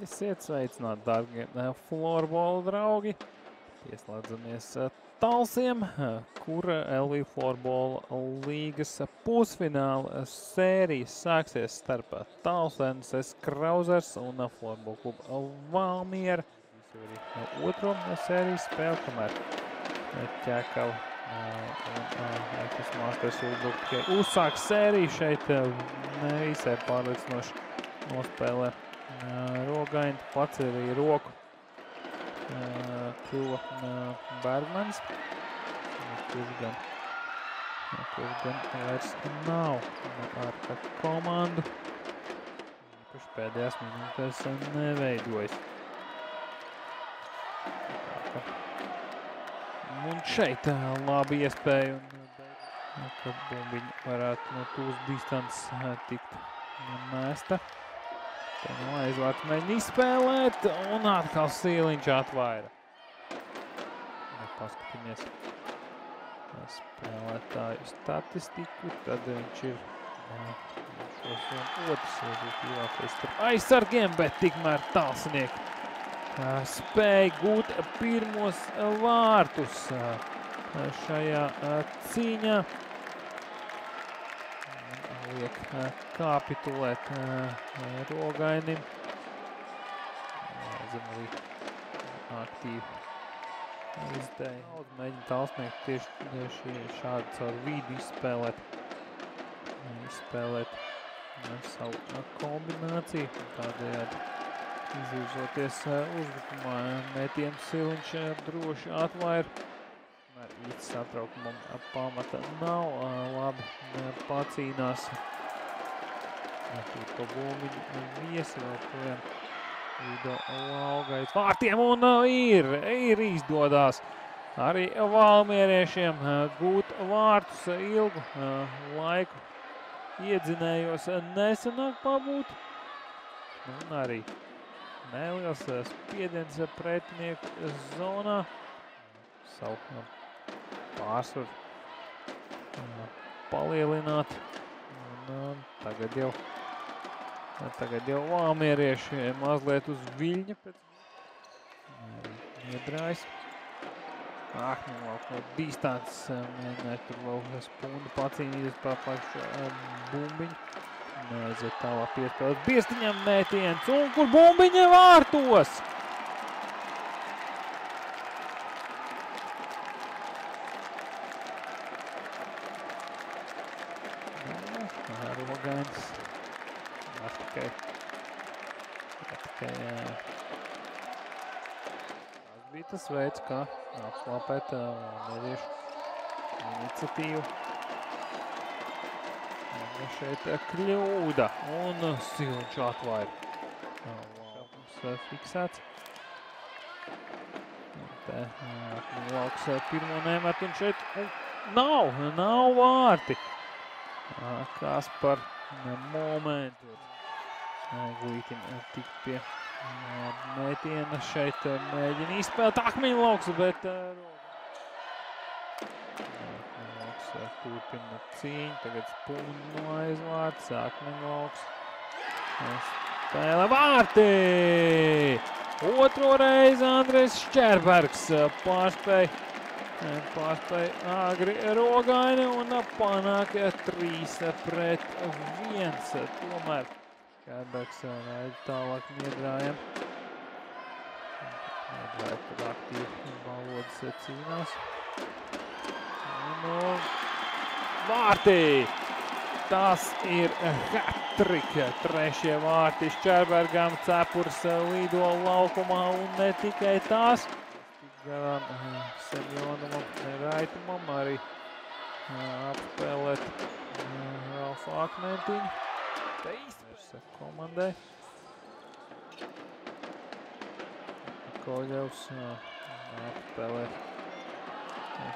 Esiet sveicināti, dārgie florbola draugi. Pieslēdzamies Talsiem, kur LV Florbola līgas pusfināla sērijas sāksies starp Talsenses Krauzers un Florbola kluba Valmiera. Otro sērijas spēli, kamēr Ķekava un Ekas Masters tikai uzsāk sēriju šeit nevisai pārliecinoši nospēlē Rogaini, pats arī roku kļuva Bergmans, kurš gan vairs nav ar komandu. Kurš pēdējās minūtēs neveidojas. Un šeit labi iespēja, ka bumbiņa varētu no tūs distances tikt mēsta. Te no aizvārds mēģina izspēlēt, un atkal Sīliņš atvaira. Paskatīmies spēlētāju statistiku, tad viņš ir šos otrs rezultīvākais starp aizsargiem, bet tikmēr Talsinieki spēja gūt pirmos vārtus šajā cīņā. Liek kapitulēt Rogainim. Zem arī aktīvi izdēja. Mēģina Talsnieki tieši šādi caur vīdu izspēlēt savu kombināciju. Tādējādi izvirzoties uzbrukumā, mētienu Sīliņš droši atvaira. Īsti satraukumam pamata nav, labi pacīnās. Tur to bumbiņu viesi vēl projām Vido Laugais vārtiem, un ir izdodās arī valmieriešiem gūt vārtus ilgu laiku. Iedzinējos nesenāk pabūt, un arī neliels spiediens pretinieku zonā. Savu pārsvaru palielināt. Un tagad jau valmierieši mazliet uz viļņa pēc Niedrājs. No distances mēģināja tur vēl spundu pacīnīties pārpakšu bumbiņu. Neaiziet tālāk piespēlēt Bierstiņam mētiens, un kur bumbiņa vārtos! Rogainis. Tas bija tas veids, kā apslāpēt valmieriešu iniciatīvu. Šeit kļūda, un Sīliņš atvaira. Mums fiksēts. Te Lauks pirmo nemet, un šeit nav vārti. Kas par momentu glītim tik pie mētiena šeit mēģina izspēlēt Akmeņlauks, bet Akmeņlauks turpina cīņu, tagad spundu no aizvārds, Akmeņlauks spēlē vārti! Otro reizi Andrejs Šķērbergs pārspēja agri Rogaini un panāk 3-1. Tomēr Šķērbergs raida tālāk Niedrājam. Niedrāja tur aktīvi Valodas cīnās. Un vārti! Tas ir hat-trick. Trešie vārti Šķērbergam, cepurs lido laukumā un ne tikai tās. Garām Semjonam un Raitumam arī apspēlēt Ralfu Akmentiņu. Te īsti komandai. Koļevs apspēlēt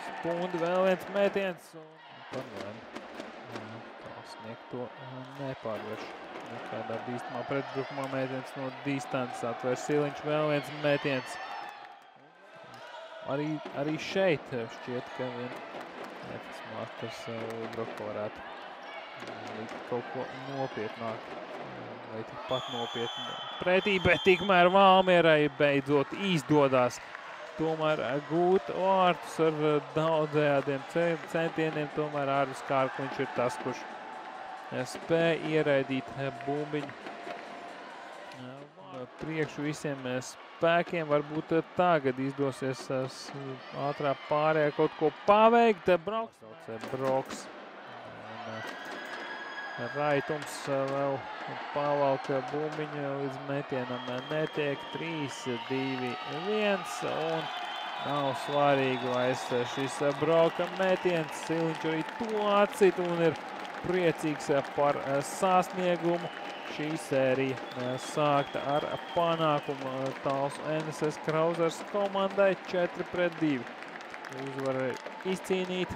spundi, vēl viens mētiens un Talsnieki to nepārvērš. Nekādā bīstamā pretbrukumā mētiens no distances atvēr Sīliņš, vēl viens mētiens. Arī šeit šķiet, ka Ekas Masters uzbruku varētu Likt kaut ko nopietnāk. Vai tikpat nopietni pretī, bet tikmēr Valmierai beidzot izdodās tomēr gūt vārtus ar daudzējādiem centieniem. Tomēr Arvis Kārkliņš ir tas, kurš spēja ieraidīt bumbiņu priekšu visiem spēkiem. Varbūt tagad izdosies ātrā pārējā kaut ko paveikt. Broks. Raitums vēl pavalka bumbiņu līdz metienam netiek. 3, 2, 1 un nav svarīgi vairs šis Broka metiens. Siliņš arī to atcit un ir priecīgs par sasniegumu. Šī sērija sākta ar panākumu Talsu NSS Krauzers komandai 4-2. Uzvaru izcīnīt.